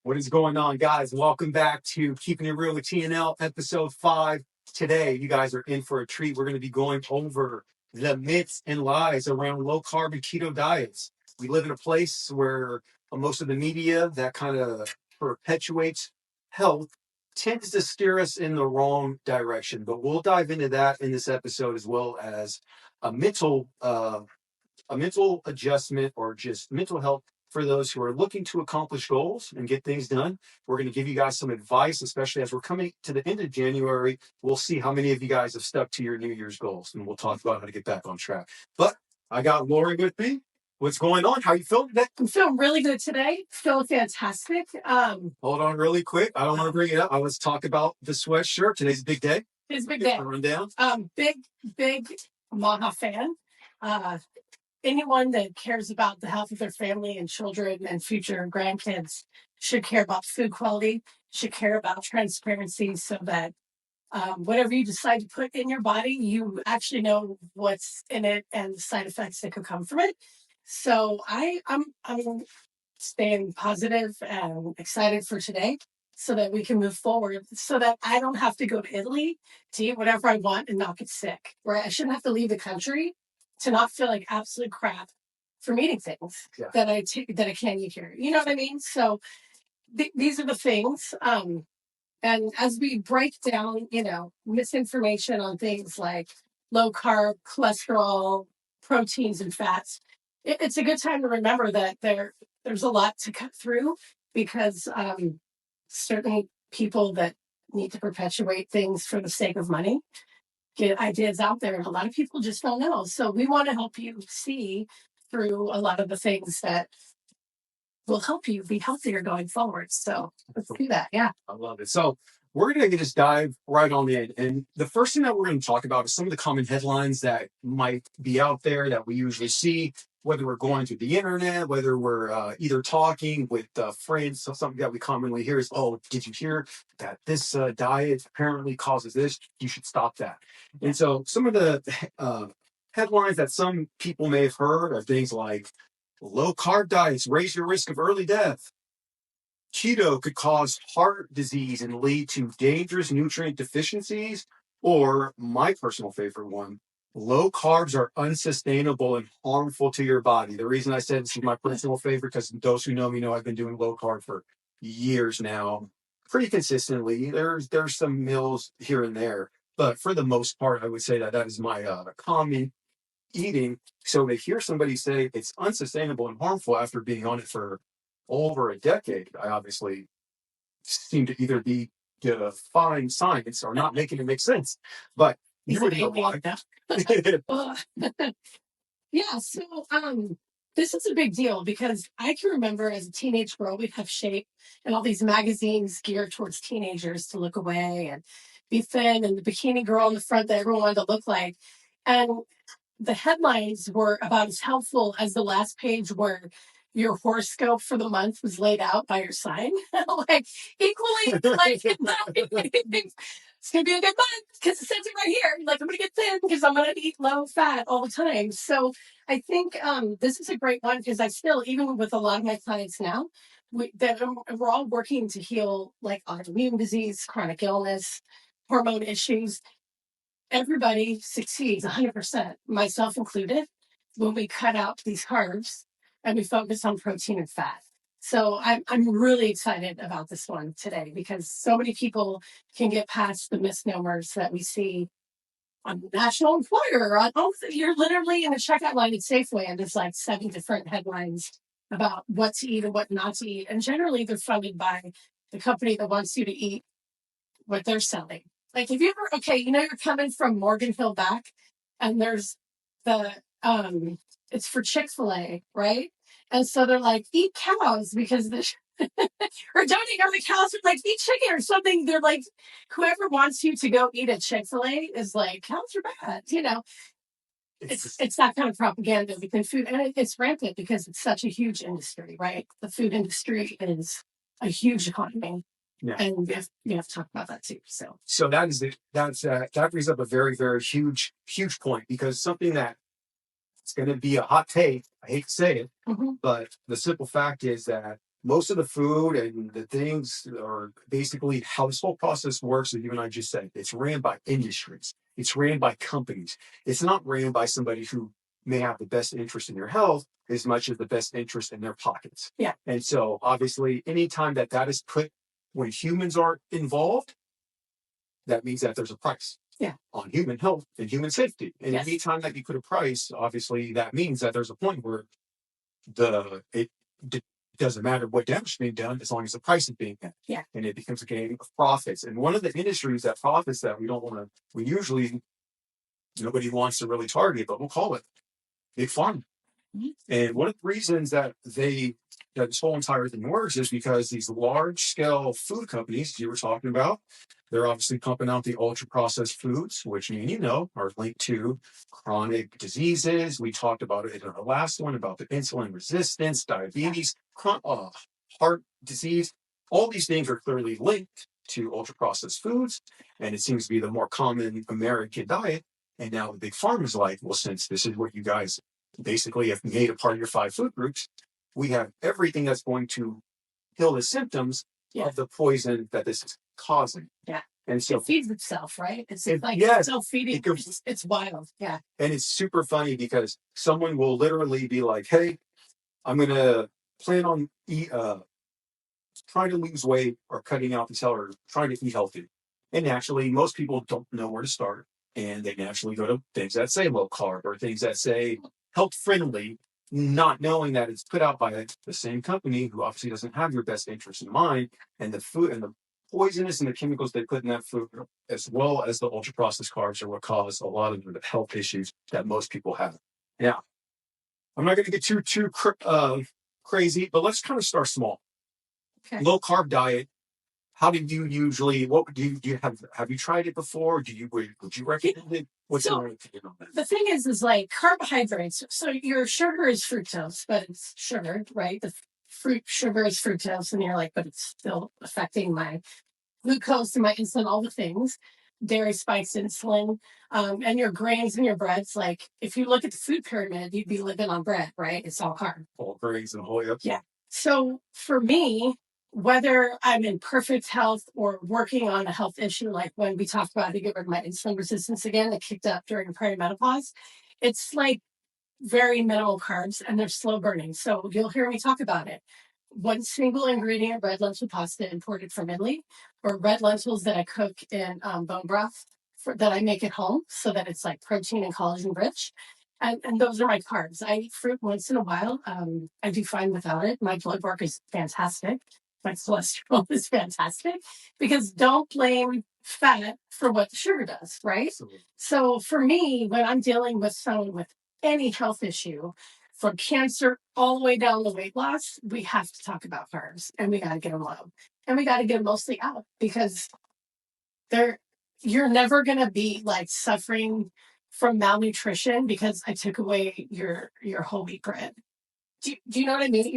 What is going on, guys? Welcome back to Keeping It Real with TNL, episode 5. Today, you guys are in for a treat. We're going to be going over the myths and lies around low-carb and keto diets. We live in a place where most of the media that kind of perpetuates health tends to steer us in the wrong direction. But we'll dive into that in this episode, as well as a mental adjustment or just mental health for those who are looking to accomplish goals and get things done. We're going to give you guys some advice, especially as we're coming to the end of January. We'll see how many of you guys have stuck to your New Year's goals, and we'll talk about how to get back on track. But I got Lori with me. What's going on? How you feeling today? I'm feeling really good today. Feeling fantastic. Hold on really quick. I don't want to bring it up. Let's talk about the sweatshirt. Today's a big day. It's a big day. Rundown. Big Maha fan. Anyone that cares about the health of their family and children and future grandkids should care about food quality, should care about transparency, so that whatever you decide to put in your body, you actually know what's in it and the side effects that could come from it. So I'm staying positive and excited for today, so that we can move forward, so that I don't have to go to Italy to eat whatever I want and not get sick, right? I shouldn't have to leave the country to not feel like absolute crap from eating things that I can't eat here. You know what I mean? So these are the things. And as we break down, misinformation on things like low carb, cholesterol, proteins, and fats, it's a good time to remember that there's a lot to cut through, because certain people that need to perpetuate things for the sake of money get ideas out there, and a lot of people just don't know. So we want to help you see through a lot of the things that will help you be healthier going forward. So let's do that. Yeah. I love it. So we're going to just dive right on in. And the first thing that we're going to talk about is some of the common headlines that might be out there that we usually see, whether we're going to the internet, whether we're either talking with friends. So something that we commonly hear is, oh, did you hear that this diet apparently causes this? You should stop that. And so some of the headlines that some people may have heard are things like low carb diets raise your risk of early death. Keto could cause heart disease and lead to dangerous nutrient deficiencies. Or my personal favorite one, low carbs are unsustainable and harmful to your body. The reason I said this is my personal favorite, because those who know me know I've been doing low carb for years now, pretty consistently. There's some meals here and there, but for the most part, I would say that is my common eating. So to hear somebody say it's unsustainable and harmful after being on it for over a decade, I obviously seem to either be defying science or not making it make sense. But you would know why. Yeah. So this is a big deal, because I can remember as a teenage girl, we'd have Shape and all these magazines geared towards teenagers to look away and be thin, and the bikini girl on the front that everyone wanted to look like. And the headlines were about as helpful as the last page where your horoscope for the month was laid out by your sign. Like, equally, like, it's going to be a good month because it says it right here. Like, I'm going to get thin because I'm going to eat low fat all the time. So I think this is a great one, because I still, even with a lot of my clients now, we're all working to heal like autoimmune disease, chronic illness, hormone issues. Everybody succeeds 100%, myself included, when we cut out these carbs and we focus on protein and fat. So I'm really excited about this one today, because so many people can get past the misnomers that we see on National Enquirer. You're literally in a checkout line at Safeway, and there's like 7 different headlines about what to eat and what not to eat. And generally, they're funded by the company that wants you to eat what they're selling. Like, if you ever, you're coming from Morgan Hill back, and there's the, it's for Chick-fil-A, right? And so they're like, eat cows because or don't eat the cows, or like eat chicken or something. They're like, whoever wants you to go eat at Chick-fil-A is like, cows are bad, It's that kind of propaganda within food, and it's rampant because it's such a huge industry, right? The food industry is a huge economy. Yeah. And we have to talk about that too. So that brings up a very, very huge point, because something that it's going to be a hot take. I hate to say it, but the simple fact is that most of the food and the things are basically how this whole process works, that you and I just said. It's ran by industries. It's ran by companies. It's not ran by somebody who may have the best interest in your health as much as the best interest in their pockets. Yeah. And so obviously, anytime that that is put when humans are involved, that means that there's a price. Yeah. On human health and human safety. And Yes. anytime that you put a price, obviously that means that there's a point where it doesn't matter what damage is being done as long as the price is being met. Yeah. And it becomes a game of profits. And one of the industries that profits that we usually, nobody wants to really target, but we'll call it big pharma. Mm-hmm. And one of the reasons that this whole entire thing works is because these large scale food companies you were talking about, they're obviously pumping out the ultra processed foods, which are linked to chronic diseases. We talked about it in our last one about the insulin resistance, diabetes, heart disease. All these things are clearly linked to ultra processed foods, and it seems to be the more common American diet. And now the big pharma is like, well, since this is what you guys basically have made a part of your 5 food groups, we have everything that's going to kill the symptoms of the poison that this is causing. Yeah. And so it feeds itself, right? It's self-feeding. It's wild. Yeah. And it's super funny because someone will literally be like, hey, I'm going to plan on trying to lose weight or cutting out the cell or trying to eat healthy. And naturally, most people don't know where to start. And they naturally go to things that say low carb or things that say health friendly, not knowing that it's put out by the same company who obviously doesn't have your best interest in mind. And the food and the poisonous and the chemicals they put in that food, as well as the ultra processed carbs, are what cause a lot of the health issues that most people have. Now, I'm not going to get too crazy, but let's kind of start small. Okay. Low carb diet. How did you usually? What do you have you tried it before? Would you recommend it? What's your opinion on that? The thing is like carbohydrates. So your sugar is fructose, but it's sugar, right? The fruit sugar is fructose, and you're like, but it's still affecting my glucose and my insulin, all the things. Dairy spikes insulin, and your grains and your breads. Like if you look at the food pyramid, you'd be living on bread, right? It's all carb. All grains and whole ups. Yeah. So for me, whether I'm in perfect health or working on a health issue, like when we talked about to get rid of my insulin resistance again, that kicked up during perimenopause, it's like very minimal carbs and they're slow burning. So you'll hear me talk about it. One single ingredient, red lentil pasta imported from Italy, or red lentils that I cook in bone broth that I make at home so that it's like protein and collagen rich. And those are my carbs. I eat fruit once in a while. I do fine without it. My blood work is fantastic. My cholesterol is fantastic because don't blame fat for what the sugar does, right? Absolutely. So for me, when I'm dealing with someone with any health issue, from cancer all the way down to weight loss, we have to talk about carbs and we got to get them low and we got to get them mostly out because you're never going to be like suffering from malnutrition because I took away your whole wheat bread. Do you know what I mean?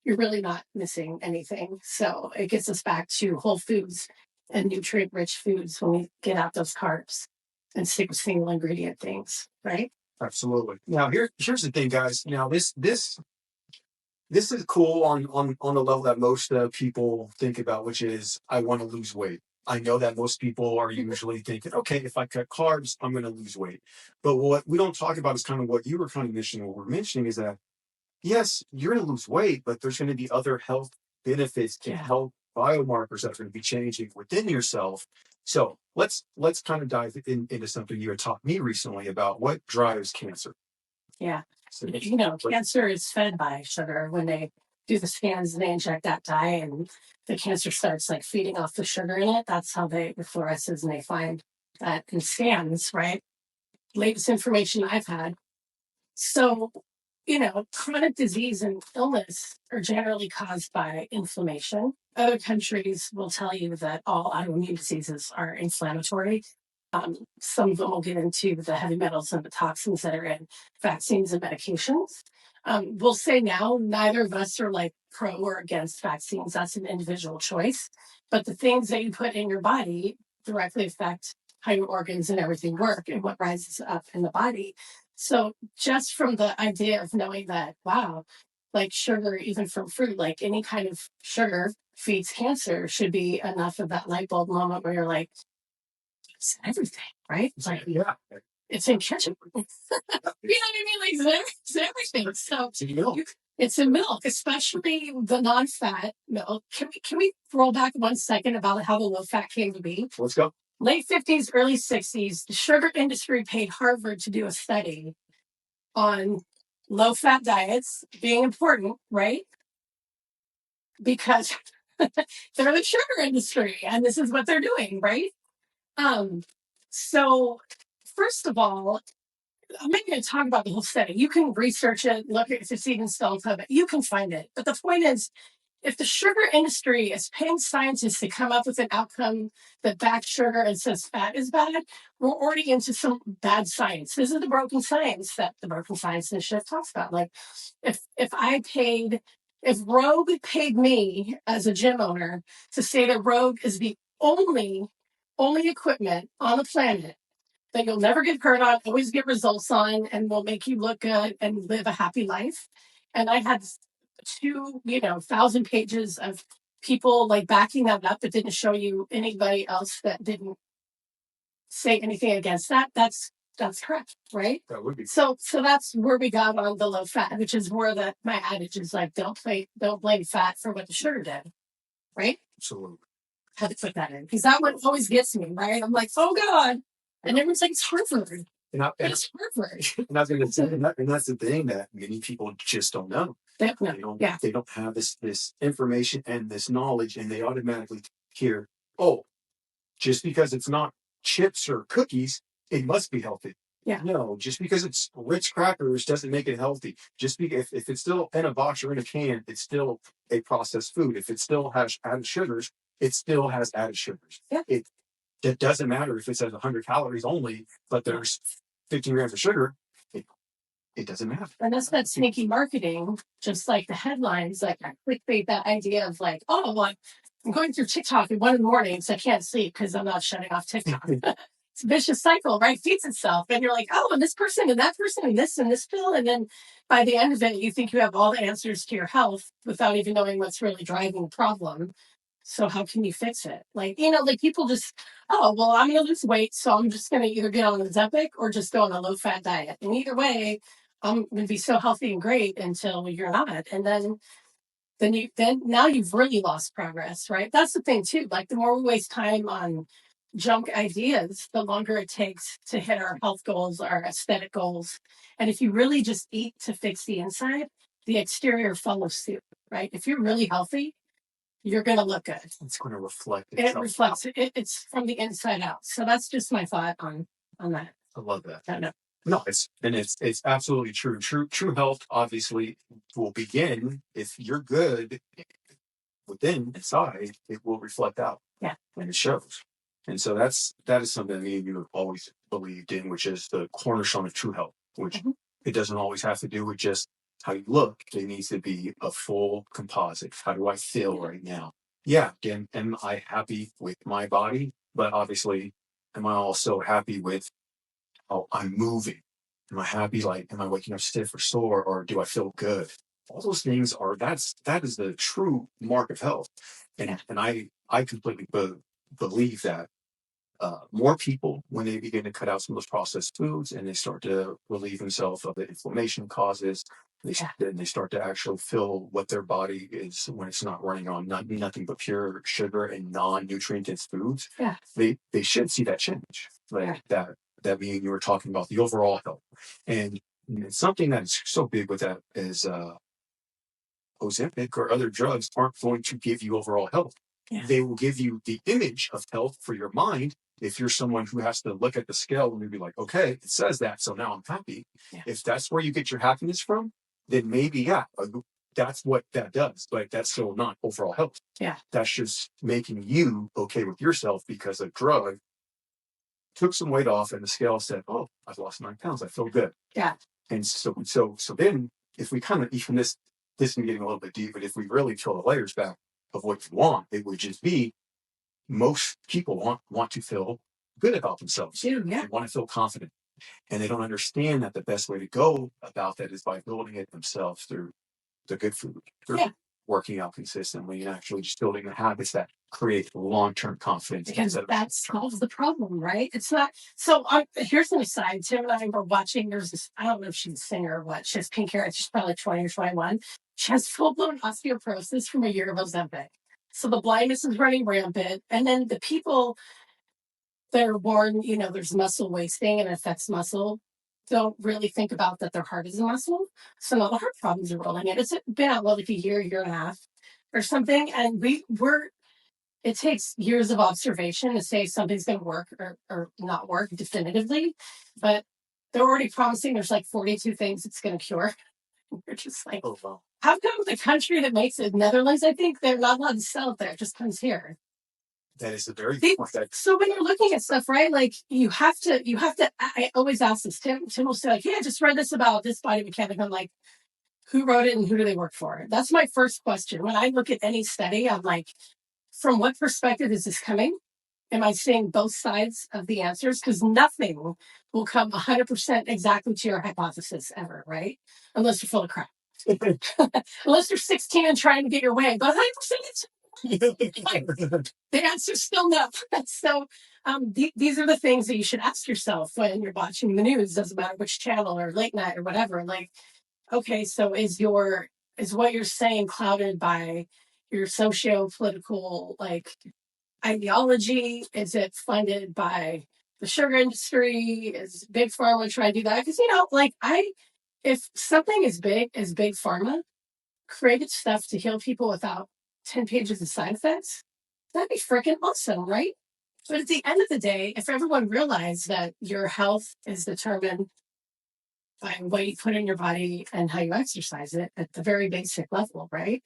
You're really not missing anything. So it gets us back to whole foods and nutrient rich foods when we get out those carbs and stick with single ingredient things, right? Absolutely. Now here's the thing, guys. Now this is cool on the level that most people think about, which is I want to lose weight. I know that most people are usually thinking, okay, if I cut carbs, I'm going to lose weight. But what we don't talk about is kind of what you were kind of mentioning. What we're mentioning is that yes, you're going to lose weight, but there's going to be other health benefits and health biomarkers that are going to be changing within yourself. So let's kind of dive into something you had taught me recently about what drives cancer. Yeah. So, cancer is fed by sugar. When they do the scans and they inject that dye and the cancer starts like feeding off the sugar in it, that's how it fluoresces and they find that in scans, right? Latest information I've had. So, chronic disease and illness are generally caused by inflammation. Other countries will tell you that all autoimmune diseases are inflammatory. Some of them will get into the heavy metals and the toxins that are in vaccines and medications. We'll say now, neither of us are like pro or against vaccines. That's an individual choice. But the things that you put in your body directly affect how your organs and everything work and what rises up in the body. So just from the idea of knowing that, wow, like sugar, even from fruit, like any kind of sugar feeds cancer, should be enough of that light bulb moment where you're like, it's everything, right? It's like, Yeah. it's in ketchup. You know what I mean? Like, it's everything. So it's in milk, especially the non-fat milk. Can we roll back 1 second about how the low fat came to be? Let's go. Late 50s, early 60s, the sugar industry paid Harvard to do a study on low fat diets being important, right? Because they're the sugar industry and this is what they're doing, right? So first of all, I'm not going to talk about the whole study. You can research it, look at if it's even spelled, but you can find it. But the point is, if the sugar industry is paying scientists to come up with an outcome that backs sugar and says fat is bad, we're already into some bad science. This is the broken science that the broken science initiative talks about. Like, if Rogue paid me as a gym owner to say that Rogue is the only equipment on the planet that you'll never get hurt on, always get results on, and will make you look good and live a happy life. And I had 1,000 pages of people like backing that up, but didn't show you anybody else that didn't say anything against that. That's correct, right? That would be. So that's where we got on the low fat, which is where my adage is like, don't blame fat for what the sugar did, right? Absolutely. Had to put that in because that one always gets me, right? I'm like, oh God. And everyone's like, it's Harvard. It's Harvard. And I was going to say, and that's the thing that many people just don't know. They don't have this information and this knowledge, and they automatically hear, oh, just because it's not chips or cookies, it must be healthy. Yeah. No, just because it's Ritz crackers doesn't make it healthy. Just because if it's still in a box or in a can, it's still a processed food. If it still has added sugars, it still has added sugars. Yeah. It doesn't matter if it says 100 calories only, but there's 15 grams of sugar. It doesn't matter. And that's that sneaky marketing, just like the headlines, like clickbait, that idea of like, oh, well, I'm going through TikTok at 1 a.m, so I can't sleep because I'm not shutting off TikTok. It's a vicious cycle, right? Feeds itself. And you're like, oh, and this person and that person and this pill. And then by the end of it, you think you have all the answers to your health without even knowing what's really driving the problem. So how can you fix it? Like, like people just, oh, well, I'm going to lose weight. So I'm just going to either get on Ozempic or just go on a low fat diet. And either way, I'm going to be so healthy and great until you're not. And then now you've really lost progress, right? That's the thing too. Like the more we waste time on junk ideas, the longer it takes to hit our health goals, our aesthetic goals. And if you really just eat to fix the inside, the exterior follows suit, right? If you're really healthy, you're going to look good. It's going to reflect itself. It reflects it. It's from the inside out. So that's just my thought on that. I love that. I know. No, it's absolutely true. True health obviously will begin if you're good within inside. It will reflect out. Yeah, and it shows. And so that is something me and you have always believed in, which is the cornerstone of true health. Which it doesn't always have to do with just how you look. It needs to be a full composite. How do I feel right now? Yeah, again, am I happy with my body? But obviously, am I also happy with how I'm moving? Am I happy? Like, am I waking up stiff or sore, or do I feel good? All those things that is the true mark of health. And I completely believe that more people, when they begin to cut out some of those processed foods and they start to relieve themselves of the inflammation causes, they start to actually feel what their body is when it's not running on nothing but pure sugar and non-nutrient dense foods. Yeah. They should see that change. Like that being you were talking about the overall health. And something that's so big with that is Ozempic or other drugs aren't going to give you overall health. Yeah. They will give you the image of health for your mind. If you're someone who has to look at the scale and be like, okay, it says that, so now I'm happy. Yeah. If that's where you get your happiness from, then maybe, that's what that does. But that's still not overall health. Yeah. That's just making you okay with yourself because a drug took some weight off and the scale said, oh, I've lost 9 pounds. I feel good. Yeah. And so then if we kind of, even this is getting a little bit deep, but if we really peel the layers back of what you want, it would just be most people want to feel good about themselves. They want to feel confident. And they don't understand that the best way to go about that is by building it themselves through the good food, through working out consistently, and actually just building the habits that create long-term confidence. Because that solves the problem, right? It's not. So here's an aside. Tim and I were watching. There's this, I don't know if she's a singer or what. She has pink hair. She's probably 20 or 21. She has full-blown osteoporosis from a year of Ozempic. So the blindness is running rampant. And then the people that are born, there's muscle wasting and it affects muscle, don't really think about that their heart is a muscle. So now the heart problems are rolling in. It's been out like a year and a half or something. And it takes years of observation to say something's going to work or not work definitively. But they're already promising there's like 42 things it's going to cure. You're just like, oh, wow. How come the country that makes it, Netherlands, I think, they're not allowed to sell it there. It just comes here. That is a very good point. So when you're looking at stuff, right, like you have to, I always ask this, Tim will say like, yeah, I just read this about this body mechanic. I'm like, who wrote it and who do they work for? That's my first question. When I look at any study, I'm like, from what perspective is this coming? Am I seeing both sides of the answers? Because nothing will come 100% exactly to your hypothesis ever, right? Unless you're full of crap. Unless you're 16 and trying to get your way. But 100% the answer's still no. So these are the things that you should ask yourself when you're watching the news. Doesn't matter which channel or late night or whatever. Like, okay, so is what you're saying clouded by your socio-political like ideology? Is it funded by the sugar industry? Is Big Pharma trying to do that? Because if something is big as Big Pharma created stuff to heal people without 10 pages of side effects, that'd be freaking awesome, right? But at the end of the day, if everyone realized that your health is determined by what you put in your body and how you exercise it at the very basic level, right?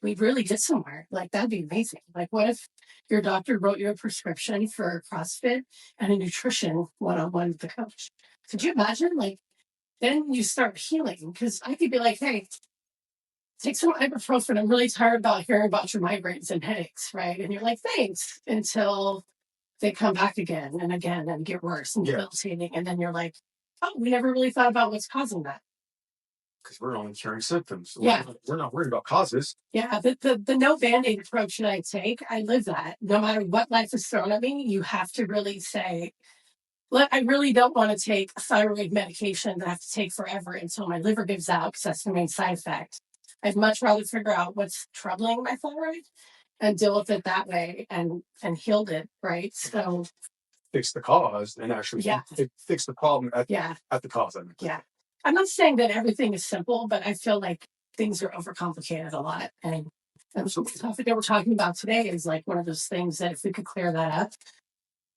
We really get somewhere. Like, that'd be amazing. Like, what if your doctor wrote you a prescription for CrossFit and a nutrition one-on-one with the coach? Could you imagine? Like, then you start healing. Because I could be like, hey, take some ibuprofen. I'm really tired about hearing about your migraines and headaches, right? And you're like, thanks, until they come back again and get worse and debilitating. And then you're like, oh, we never really thought about what's causing that. Because we're only curing symptoms. We're not worried about causes. Yeah, the no Band-Aid approach that I take, I live that. No matter what life is thrown at me, you have to really say, look, I really don't want to take a thyroid medication that I have to take forever until my liver gives out, because that's the main side effect. I'd much rather figure out what's troubling my thyroid and deal with it that way and healed it, right? So fix the cause and actually fix the problem at the cause. Yeah. I'm not saying that everything is simple, but I feel like things are overcomplicated a lot. And the topic that we're talking about today is like one of those things that if we could clear that up,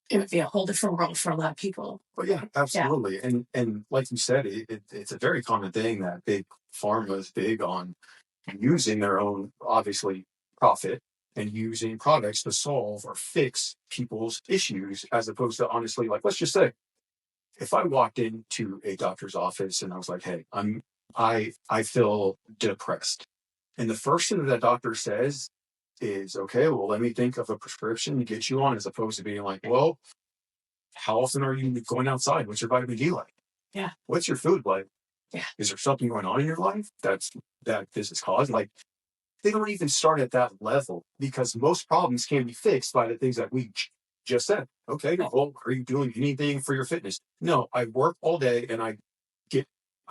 it would be a whole different world for a lot of people. Well, yeah, absolutely. Yeah. And like you said, it's a very common thing that Big Pharma is big on using their own, obviously, profit and using products to solve or fix people's issues, as opposed to honestly, like, let's just say, if I walked into a doctor's office and I was like, hey, I feel depressed. And the first thing that doctor says is, okay, well, let me think of a prescription to get you on, as opposed to being like, well, how often are you going outside? What's your vitamin D like? Yeah. What's your food like? Yeah. Is there something going on in your life that this is causing? Like, they don't even start at that level, because most problems can be fixed by the things that we just said. Okay, well, are you doing anything for your fitness? No, I work all day and I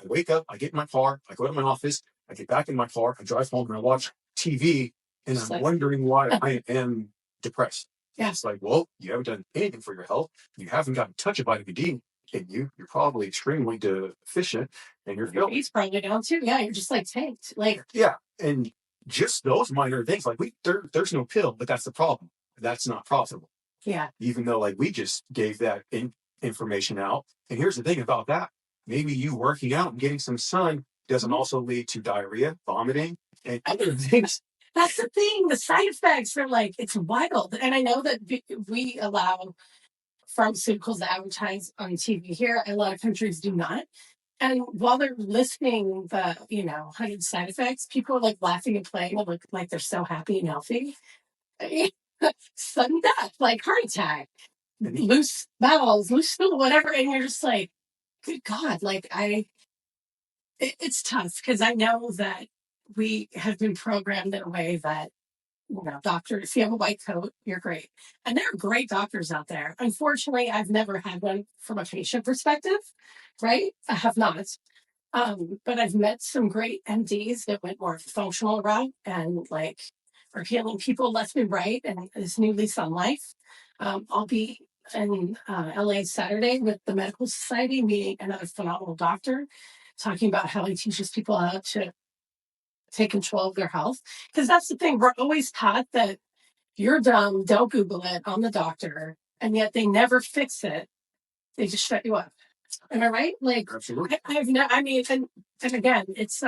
wake up, I get in my car, I go to my office, I get back in my car, I drive home and I watch TV, and I'm wondering why I am depressed. Yeah. It's like, well, you haven't done anything for your health. You haven't gotten a touch of vitamin D in you. You're probably extremely deficient, and your feeling's probably down too. Yeah, you're just like tanked. Like, yeah, and just those minor things, like there's no pill, but that's the problem. That's not profitable. Yeah. Even though like we just gave that information out. And here's the thing about that. Maybe you working out and getting some sun doesn't also lead to diarrhea, vomiting, and other things. That's the thing. The side effects are like, it's wild. And I know that we allow pharmaceuticals to advertise on TV here. A lot of countries do not. And while they're listing the, 100 side effects, people are like laughing and playing and look like they're so happy and healthy. Sudden death, like heart attack, loose bowels, loose stool, whatever. And you're just like, good God, like it's tough, because I know that we have been programmed in a way that, doctor, if you have a white coat, you're great. And there are great doctors out there. Unfortunately, I've never had one from a patient perspective, right? I have not. But I've met some great MDs that went more functional route and like are healing people left and right and this new lease on life. I'll be in LA Saturday with the Medical Society meeting another phenomenal doctor talking about how he teaches people how to take control of their health. Because that's the thing, we're always taught that you're dumb, don't Google it, I'm the doctor, and yet they never fix it. They just shut you up. Am I right? Like, Absolutely. I mean, and again, it's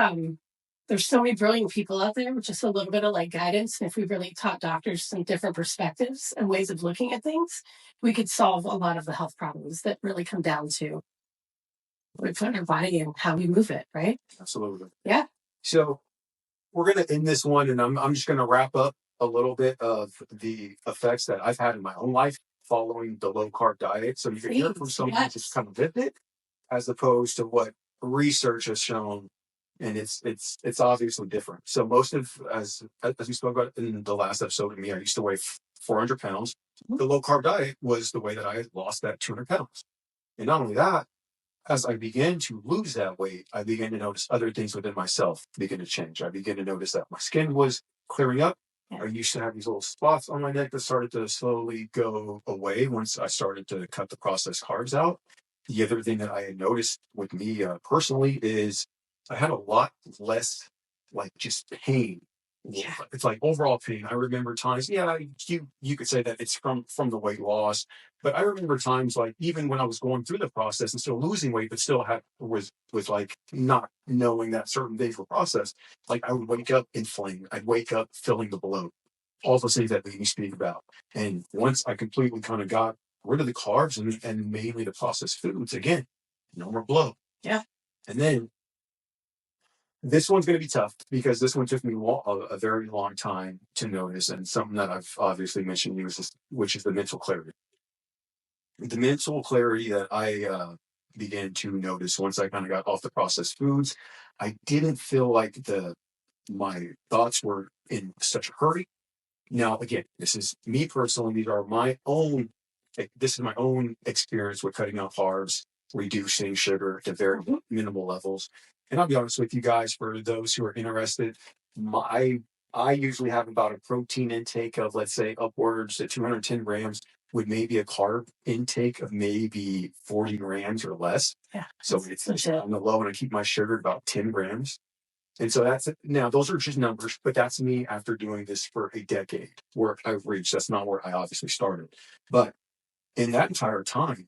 there's so many brilliant people out there with just a little bit of like guidance. And if we really taught doctors some different perspectives and ways of looking at things, we could solve a lot of the health problems that really come down to what we put in our body and how we move it, right? Absolutely. Yeah. So we're going to end this one, and I'm just going to wrap up a little bit of the effects that I've had in my own life following the low carb diet. So you can hear from someone who's kind of lived it, as opposed to what research has shown, and it's obviously different. So most of, as we spoke about in the last episode with me, I used to weigh 400 pounds. The low carb diet was the way that I lost that 200 pounds. And not only that, as I began to lose that weight, I began to notice other things within myself begin to change. I began to notice that my skin was clearing up. I used to have these little spots on my neck that started to slowly go away once I started to cut the processed carbs out. The other thing that I had noticed with me personally is I had a lot less like just pain. Yeah. It's like overall pain. I remember times, yeah, you could say that it's from the weight loss, but I remember times like even when I was going through the process and still losing weight, but still was like not knowing that certain days were processed. Like I would wake up inflamed. I'd wake up feeling the bloat. All those things that we speak about. And once I completely kind of got rid of the carbs and mainly the processed foods, again, no more bloat. Yeah. And then this one's going to be tough because this one took me a very long time to notice, and something that I've obviously mentioned to you which is the mental clarity. The mental clarity that I began to notice once I kind of got off the processed foods, I didn't feel like my thoughts were in such a hurry. Now, again, this is me personally. This is my own experience with cutting out carbs, reducing sugar to very minimal levels. And I'll be honest with you guys, for those who are interested, I usually have about a protein intake of, let's say, upwards to 210 grams with maybe a carb intake of maybe 40 grams or less. Yeah. So it's on the low, and I keep my sugar at about 10 grams. And so that's it. Now, those are just numbers, but that's me after doing this for a decade where I've reached. That's not where I obviously started. But in that entire time,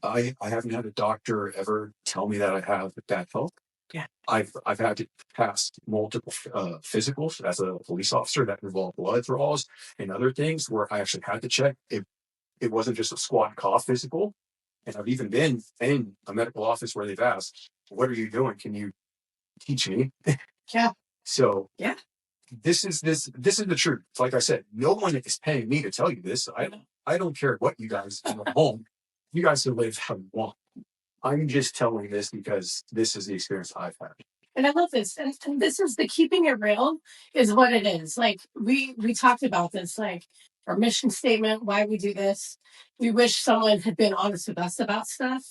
I haven't had a doctor ever tell me that I have bad health. Yeah. I've had to pass multiple physicals as a police officer that involved blood draws and other things where I actually had to check. It wasn't just a squat and cough physical. And I've even been in a medical office where they've asked, "What are you doing? Can you teach me?" Yeah. So yeah, this is the truth. Like I said, no one is paying me to tell you this. I don't care what you guys do at home. You guys can live how you want. I'm just telling this because this is the experience I've had. And I love this. And this is the keeping it real is what it is. Like we talked about this, like our mission statement, why we do this. We wish someone had been honest with us about stuff.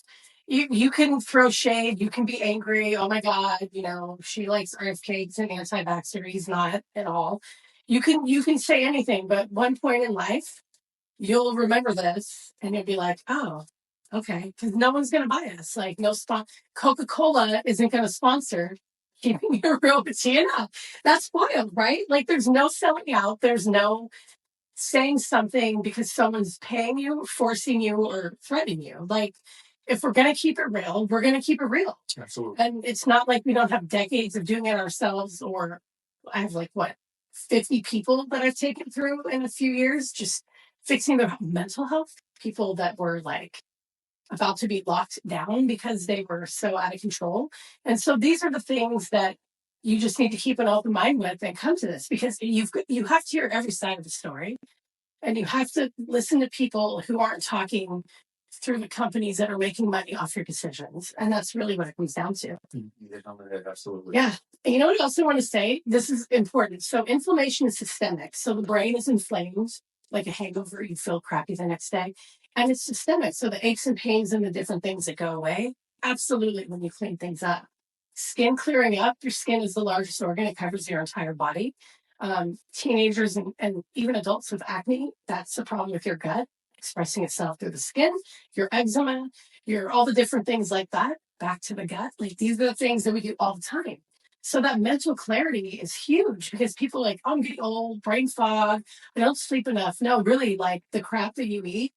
You can throw shade, you can be angry. Oh my God, she likes RFK and anti-vaxxer. He's not at all. You can say anything, but one point in life, you'll remember this and you'll be like, oh, okay. Because no one's going to buy us. Like Coca-Cola isn't going to sponsor keeping it real with Gina. That's wild, right? Like there's no selling out. There's no saying something because someone's paying you, forcing you, or threatening you. Like if we're going to keep it real, we're going to keep it real. Absolutely. And it's not like we don't have decades of doing it ourselves, or I have 50 people that I've taken through in a few years, just fixing their mental health. People that were about to be locked down because they were so out of control. And so these are the things that you just need to keep an open mind with and come to this, because you have to hear every side of the story, and you have to listen to people who aren't talking through the companies that are making money off your decisions. And that's really what it comes down to. Absolutely. Yeah. And you know what I also want to say? This is important. So inflammation is systemic. So the brain is inflamed, like a hangover. You feel crappy the next day. And it's systemic. So the aches and pains and the different things that go away, absolutely, when you clean things up. Skin clearing up. Your skin is the largest organ. It covers your entire body. Teenagers and even adults with acne, that's the problem with your gut expressing itself through the skin, your eczema, your all the different things like that, back to the gut. Like these are the things that we do all the time. So that mental clarity is huge because people are like, oh, I'm getting old, brain fog, I don't sleep enough. No, really, like the crap that you eat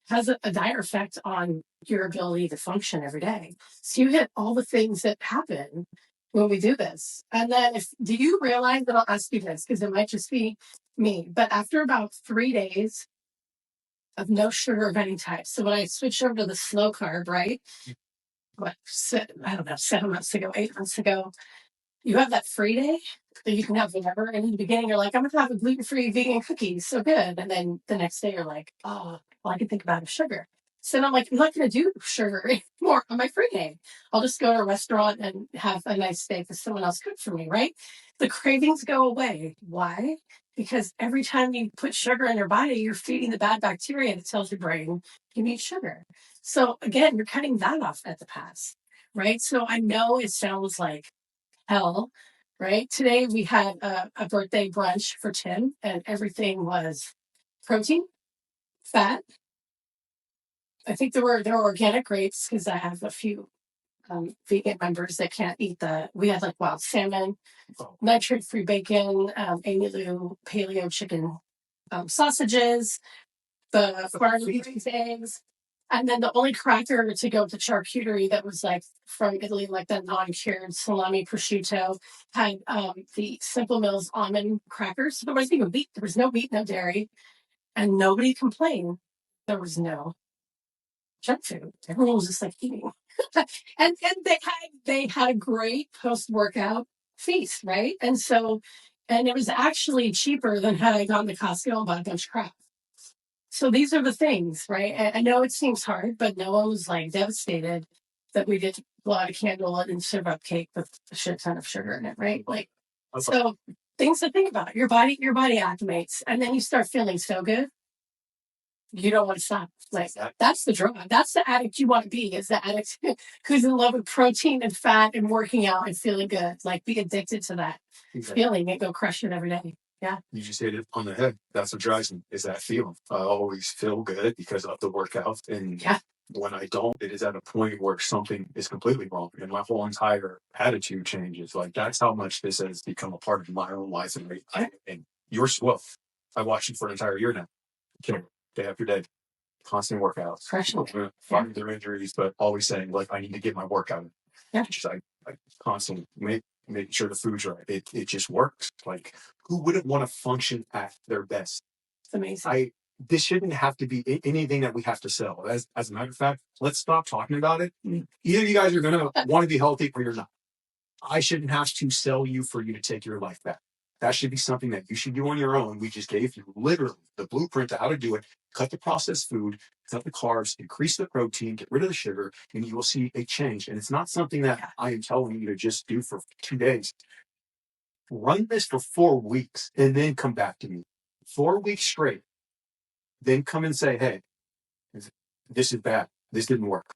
has a dire effect on your ability to function every day. So you hit all the things that happen when we do this. And then do you realize that I'll ask you this because it might just be me, but after about 3 days of no sugar of any type. So when I switched over to the slow carb, right? I don't know, 7 months ago, 8 months ago, you have that free day that you can have whatever. And in the beginning, you're like, I'm going to have a gluten-free vegan cookie. So good. And then the next day, you're like, oh, well, I can think about sugar. So then I'm like, I'm not going to do sugar anymore on my free day. I'll just go to a restaurant and have a nice steak that someone else cooked for me, right? The cravings go away. Why? Because every time you put sugar in your body, you're feeding the bad bacteria that tells your brain you need sugar. So again, you're cutting that off at the pass, right? So I know it sounds like hell, right? Today we had a birthday brunch for Tim, and everything was protein, fat. I think there were organic grapes because I have a few vegan members that can't eat we had like wild salmon, nitrate-free bacon, Amy Lou paleo chicken sausages, the farm-raised eggs. And then the only cracker to go to charcuterie that was like from Italy, like the non-cured salami prosciutto, had the Simple Mills almond crackers. There wasn't even wheat. There was no wheat, no dairy, and nobody complained. There was no junk food. Everyone was just like eating, and they had a great post-workout feast, right? And it was actually cheaper than had I gone to Costco and bought a bunch of crap. So these are the things, right? I know it seems hard, but no one was like devastated that we did blow out a candle and serve up cake with a shit ton of sugar in it, right? Like, so things to think about. Your body acclimates, and then you start feeling so good. You don't want to stop. Like that's the drug. That's the addict you want to be. Is the addict who's in love with protein and fat and working out and feeling good. Like be addicted to that feeling and go crush it every day. Yeah. You just hit it on the head. That's what drives me, is that feeling. I always feel good because of the workout. And when I don't, it is at a point where something is completely wrong. And my whole entire attitude changes. Like that's how much this has become a part of my own life. And yours, well, I watched it for an entire year now. Day after day, constant workouts. Fighting their injuries, but always saying, like, I need to get my workout. Yeah. Just I constantly making sure the food's right. It just works. Like, who wouldn't want to function at their best? It's amazing. This shouldn't have to be anything that we have to sell. As a matter of fact, let's stop talking about it. Either you guys are going to want to be healthy or you're not. I shouldn't have to sell you for you to take your life back. That should be something that you should do on your own. We just gave you literally the blueprint to how to do it. Cut the processed food, cut the carbs, increase the protein, get rid of the sugar, and you will see a change. And it's not something that I am telling you to just do for 2 days. Run this for 4 weeks and then come back to me. 4 weeks straight. Then come and say, hey, this is bad. This didn't work.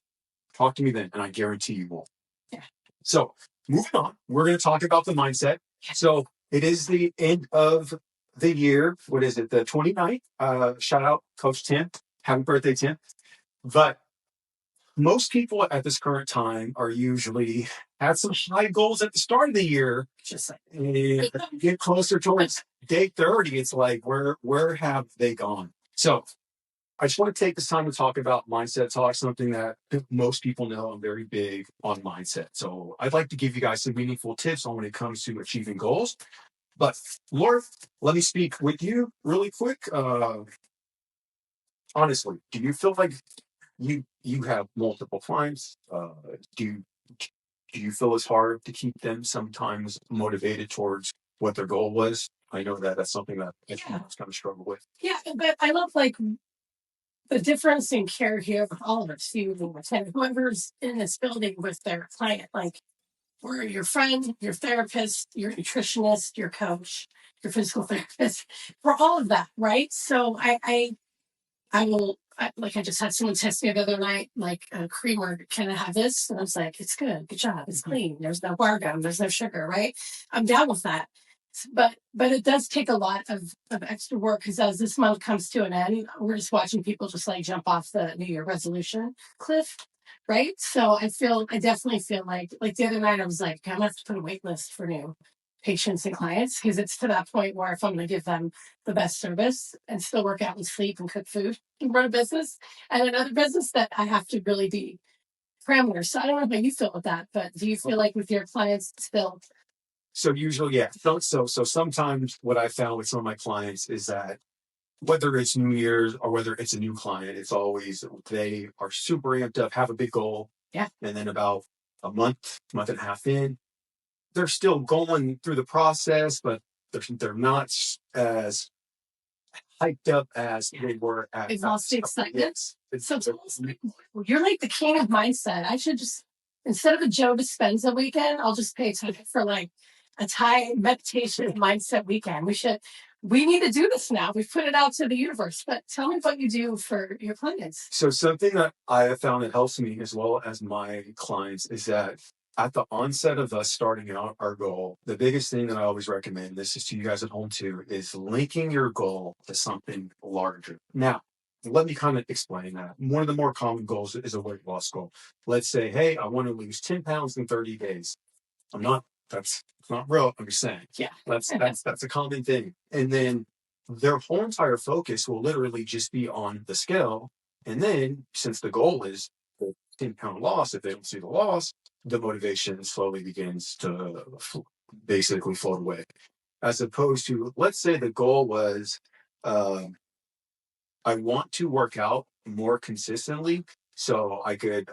Talk to me then, and I guarantee you won't. Yeah. So moving on, we're going to talk about the mindset. So it is the end of the year. What is it? The 29th. Shout out Coach Tim. Happy birthday, Tim. But most people at this current time are usually had some high goals at the start of the year. Just like get closer towards day 30. It's like, where have they gone? So I just want to take this time to talk about mindset talk, something that most people know I'm very big on mindset. So I'd like to give you guys some meaningful tips on when it comes to achieving goals. But Laura, let me speak with you really quick. Honestly, do you feel like you have multiple clients? Do you feel it's hard to keep them sometimes motivated towards what their goal was? I know that that's something that I kind of struggle with. Yeah, but I love like the difference in care here with all of us, you and whoever's in this building with their client, like we're your friend, your therapist, your nutritionist, your coach, your physical therapist, for all of that, right? So like I just had someone text me the other night, like a creamer, can I have this? And I was like, it's good job, it's clean, there's no argon, there's no sugar, right? I'm down with that. But it does take a lot of extra work, because as this month comes to an end, we're just watching people just like jump off the New Year resolution cliff, right? So I definitely feel like the other night I was like, I'm gonna have to put a wait list for new patients and clients, because it's to that point where if I'm going to give them the best service and still work out and sleep and cook food and run a business and another business, that I have to really be parameters. So I don't know how you feel with that, but do you feel like with your clients still? So usually, yeah. So sometimes what I found with some of my clients is that whether it's New Year's or whether it's a new client, it's always they are super amped up, have a big goal. Yeah. And then about a month and a half in, they're still going through the process, but they're not as hyped up as they were at. They've lost the excitement. So you're like the king of mindset. I should just, instead of a Joe Dispenza weekend, I'll just pay time for like a Thai meditation mindset weekend. We need to do this now. We've put it out to the universe. But tell me what you do for your clients. So something that I have found that helps me as well as my clients is that at the onset of us starting out our goal, the biggest thing that I always recommend, this is to you guys at home too, is linking your goal to something larger. Now, let me kind of explain that. One of the more common goals is a weight loss goal. Let's say, hey, I want to lose 10 pounds in 30 days. That's not real. I'm just saying. Yeah. That's a common thing. And then their whole entire focus will literally just be on the scale. And then since the goal is the 10-pound loss, if they don't see the loss, the motivation slowly begins to basically float away. As opposed to, let's say the goal was, I want to work out more consistently so I could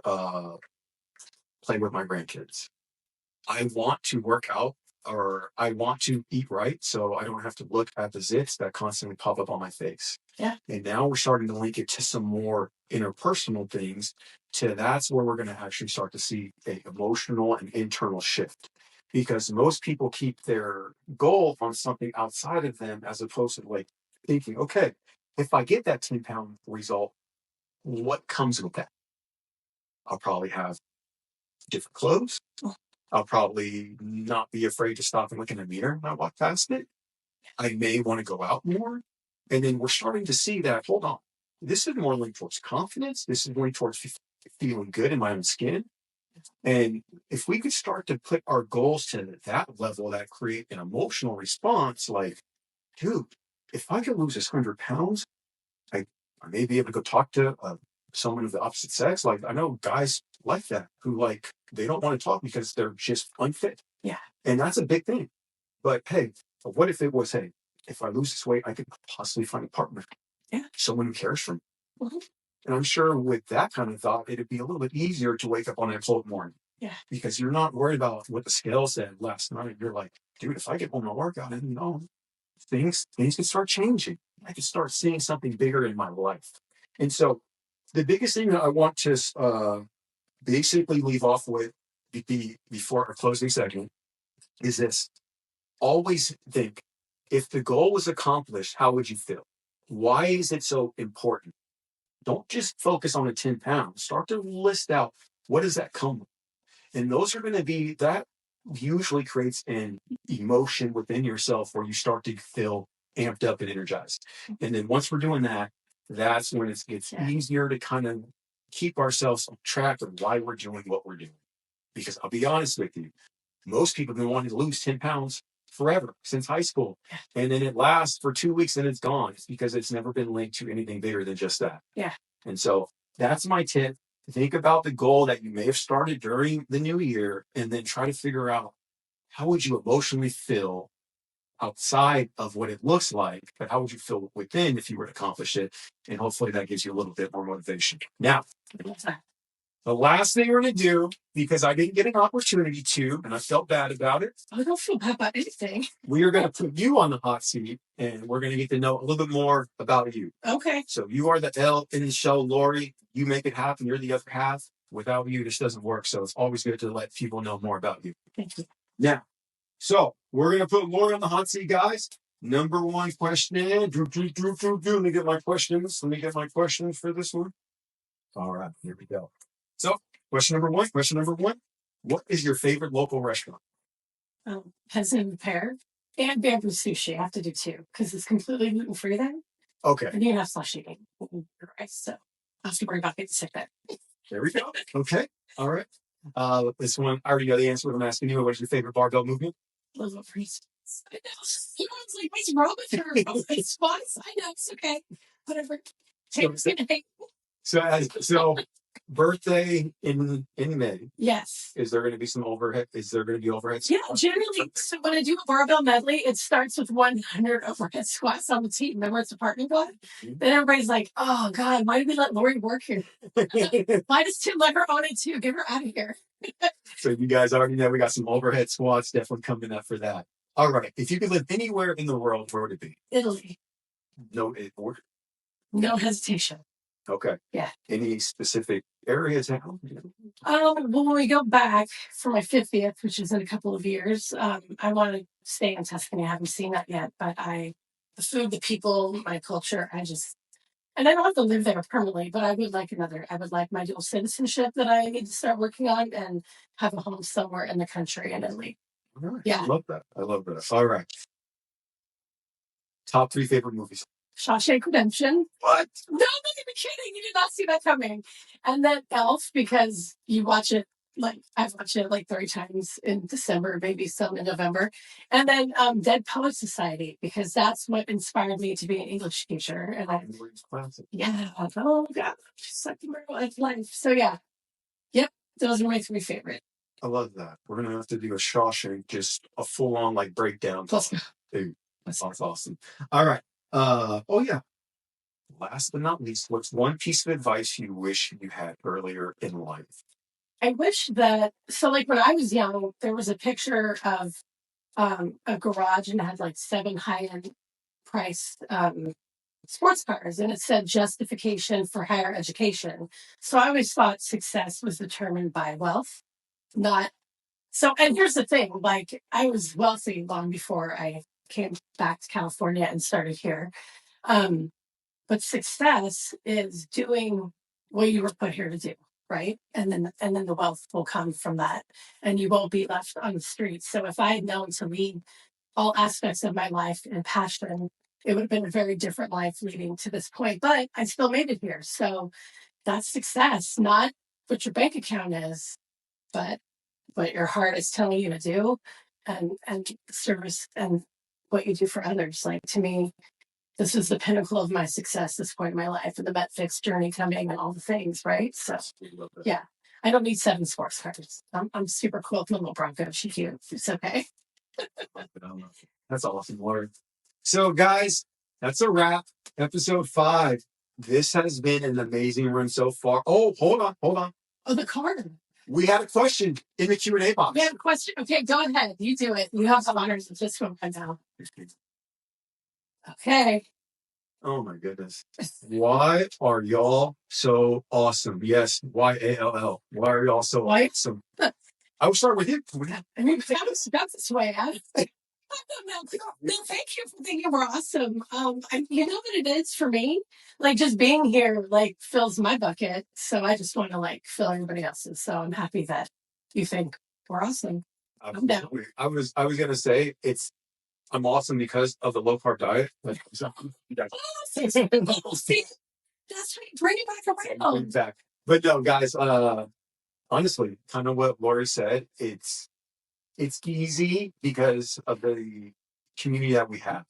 play with my grandkids. I want to work out, or I want to eat right so I don't have to look at the zits that constantly pop up on my face. Yeah. And now we're starting to link it to some more interpersonal things. That's where we're going to actually start to see an emotional and internal shift. Because most people keep their goal on something outside of them, as opposed to like thinking, okay, if I get that 10-pound result, what comes with that? I'll probably have different clothes. I'll probably not be afraid to stop and look in the mirror when I walk past it. I may want to go out more. And then we're starting to see that, hold on, this is more linked towards confidence. This is linked towards feeling good in my own skin. And if we could start to put our goals to that level, that create an emotional response, like, dude, if I could lose this 100 pounds, I may be able to go talk to someone of the opposite sex. Like, I know guys like that who like, they don't want to talk because they're just unfit. Yeah. And that's a big thing. But hey, what if it was, hey, if I lose this weight, I could possibly find a partner. Yeah. Someone who cares for me. Mm-hmm. And I'm sure with that kind of thought, it'd be a little bit easier to wake up on a cold morning. Yeah. Because you're not worried about what the scale said last night. You're like, dude, if I get one more workout in, things can start changing. I can start seeing something bigger in my life. And so the biggest thing that I want to basically leave off with before our closing segment is this. Always think, if the goal was accomplished, how would you feel? Why is it so important? Don't just focus on the 10 pounds. Start to list out, what does that come with? And those are going to be, that usually creates an emotion within yourself where you start to feel amped up and energized. And then once we're doing that, that's when it gets easier to kind of keep ourselves on track of why we're doing what we're doing. Because I'll be honest with you, most people have been wanting to lose 10 pounds forever, since high school. And then it lasts for 2 weeks and it's gone. It's because it's never been linked to anything bigger than just that. Yeah. And so that's my tip. Think about the goal that you may have started during the new year, and then try to figure out, how would you emotionally feel outside of what it looks like, but how would you feel within if you were to accomplish it? And hopefully that gives you a little bit more motivation. Now, The last thing we're going to do, because I didn't get an opportunity to, and I felt bad about it. I don't feel bad about anything. We are going to put you on the hot seat, and we're going to get to know a little bit more about you. Okay. So you are the L in the show, Lori. You make it happen. You're the other half. Without you, this doesn't work. So it's always good to let people know more about you. Thank you. Now, so we're going to put Lori on the hot seat, guys. Number one question. Let me get my questions. Let me get my questions for this one. All right, here we go. So, question number one. What is your favorite local restaurant? Peasant and Pear and Bamboo Sushi. I have to do two because it's completely gluten free then. Okay. And you can have slush eating rice, so I have to worry about getting sick then. There we go. Okay. All right. This one, I already know the answer. But I'm asking you, what's your favorite barbell movement? Little freeze. I know. Everyone's like, what's wrong with her? It's spots. I know. It's okay. Whatever. So birthday in May. Yes. Is there going to be some overhead? Is there going to be overhead squats? Yeah, generally. So when I do a barbell medley, it starts with 100 overhead squats on the team. Remember, it's a partner block. Mm-hmm. Then everybody's like, "Oh God, why did we let Lori work here? Why does Tim let her own it too? Get her out of here." So you guys already know we got some overhead squats definitely coming up for that. All right. If you could live anywhere in the world, where would it be? Italy. No hesitation. Okay. Yeah. Any specific areas? Well, when we go back for my 50th, which is in a couple of years, I want to stay in Tuscany. I haven't seen that yet, but the food, the people, my culture, and I don't have to live there permanently, but I would like my dual citizenship that I need to start working on and have a home somewhere in the country in Italy. All right. Yeah. I love that. All right. Top 3 favorite movies. Shawshank Redemption. What? No, I'm not even kidding. You did not see that coming. And then Elf, because you watch it, I've watched it 30 times in December, maybe some in November. And then Dead Poets Society, because that's what inspired me to be an English teacher. And yeah, oh God, just like the real life. So yeah, yep, those are my 3 favorite. I love that. We're gonna have to do a Shawshank, just a full-on breakdown. Dude, that's awesome. All right. Oh yeah. Last but not least, what's one piece of advice you wish you had earlier in life? I wish that, when I was young, there was a picture of a garage and it had 7 high-end priced sports cars, and it said justification for higher education. So I always thought success was determined by wealth, not. So, and here's the thing, I was wealthy long before I came back to California and started here. But success is doing what you were put here to do, right? And then the wealth will come from that, and you won't be left on the streets. So if I had known to lead all aspects of my life in passion, it would have been a very different life leading to this point. But I still made it here. So that's success, not what your bank account is, but what your heart is telling you to do, and service and what you do for others. To me, this is the pinnacle of my success, this point in my life, and the MetFix journey coming and all the things, right? So, yeah, I don't need 7 sports cars. I'm super cool with my little Bronco. She's cute. It's okay. That's awesome, Lord. So, guys, that's a wrap. Episode 5. This has been an amazing run so far. Oh, hold on. Oh, the card. We had a question in the Q&A box. We have a question. Okay, go ahead. You do it. You have some honors of this one by now. Okay. Oh my goodness. Why are y'all so awesome? Yes, YALL. Why are y'all so awesome? I will start with you. I mean, that's this way. No, thank you for thinking we're awesome. You know what it is for me? Just being here, fills my bucket. So I just want to fill everybody else's. So I'm happy that you think we're awesome. I'm down. I was gonna say I'm awesome because of the low carb diet. That's right. Bring it back around. Back. But no, guys, honestly, kind of what Lori said, it's easy because of the community that we have.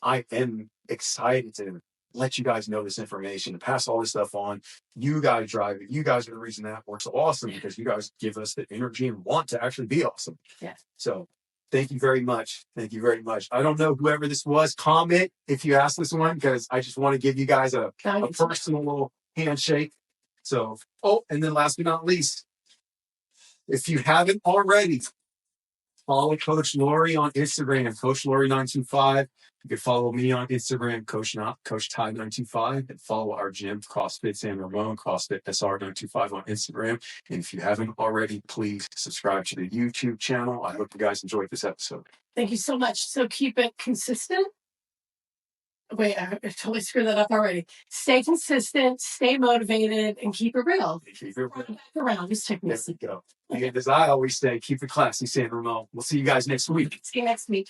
I am excited to let you guys know this information, to pass all this stuff on. You guys drive it. You guys are the reason that works so awesome, because you guys give us the energy and want to actually be awesome. Yeah. So thank you very much. I don't know whoever this was. Comment if you asked this one, because I just want to give you guys a personal little handshake. So, oh, and then last but not least, if you haven't already, follow Coach Lori on Instagram, Coach Lori925. You can follow me on Instagram, Coach Ty925, and follow our gym, CrossFit San Ramon, CrossFit SR925 on Instagram. And if you haven't already, please subscribe to the YouTube channel. I hope you guys enjoyed this episode. Thank you so much. So keep it consistent. Wait, I totally screwed that up already. Stay consistent, stay motivated, and keep it real. Keep it real. Back around. Just take me. There we go. And as I always say, keep it classy, San Ramon. We'll see you guys next week. See you next week.